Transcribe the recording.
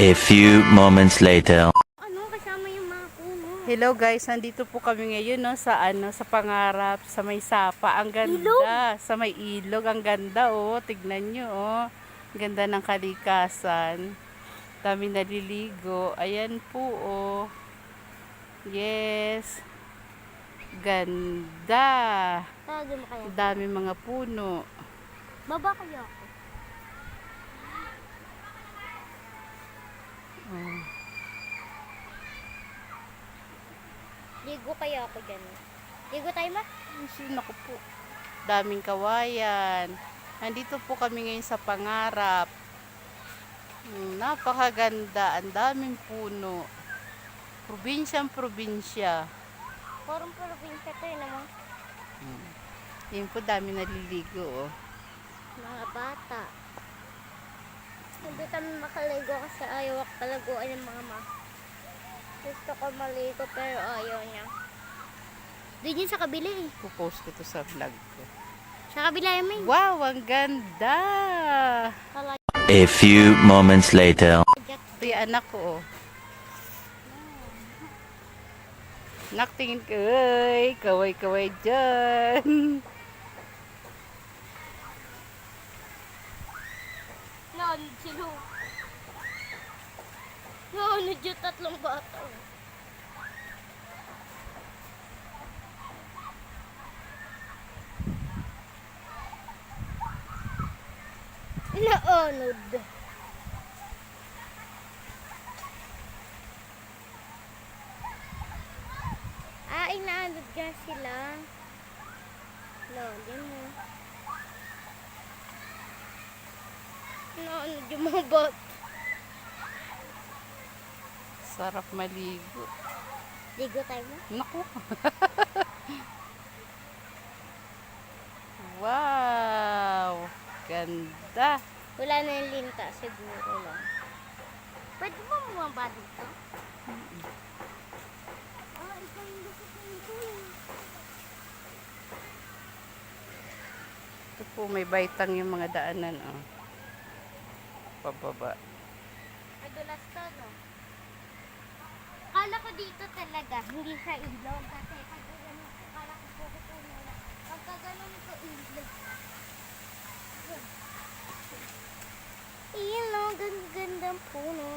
A few moments later. Ano kasama yung mga puno? Hello guys, nandito po kami ngayon no, sa Pangarap, sa may sapa. Ang ganda, Ilog? sa may ilog. Ang ganda oh, tignan nyo oh. Ang ganda ng kalikasan. Dami naliligo. Ayan po oh. Yes. Ganda. Tawagin mo kaya. Dami mga puno. Baba kaya ako. Oh. Ligo kaya ako dyan. Ligo tayo ma? Naku po. Daming kawayan. Nandito po kami ngayon sa Pangarap. Napakaganda. Ang daming puno. Probinsyang probinsya. Parang probinsya to yun naman. Yun po, dami naliligo. Oh. Mga bata. Hindi kami makaligo kasi ayaw ako palaguan ng mama. Gusto ko maligo pero ayaw niya. Doon yun sa kabila eh. Pupost ko to sa vlog ko. Sa kabila yun. Wow, ang ganda! A few moments later. Ito yung anak ko. Oh. Anak, tingin ko. Ay, kaway-kaway dyan. Naanod sila. Naanod yung tatlong bata. Naanod. Ay, naanod ka sila. Lagyan mo. Naanod yung mga bata. Sarap maligo. Ligo tayo mo? Naku. Wow! Ganda! Wala na yung linta, siguro lang. Pwede mo bumaba dito? Ah, ikaw yung gusto ko nito. Ito po, may baitang yung mga daanan. Oh. Pababa. Madulas to, no? Kala ko dito talaga, hindi sa ilog. Kasi pag gano'n, kala ko po ito na. Pagka gano'n ito ilog. Iyan, no? Gandang puno.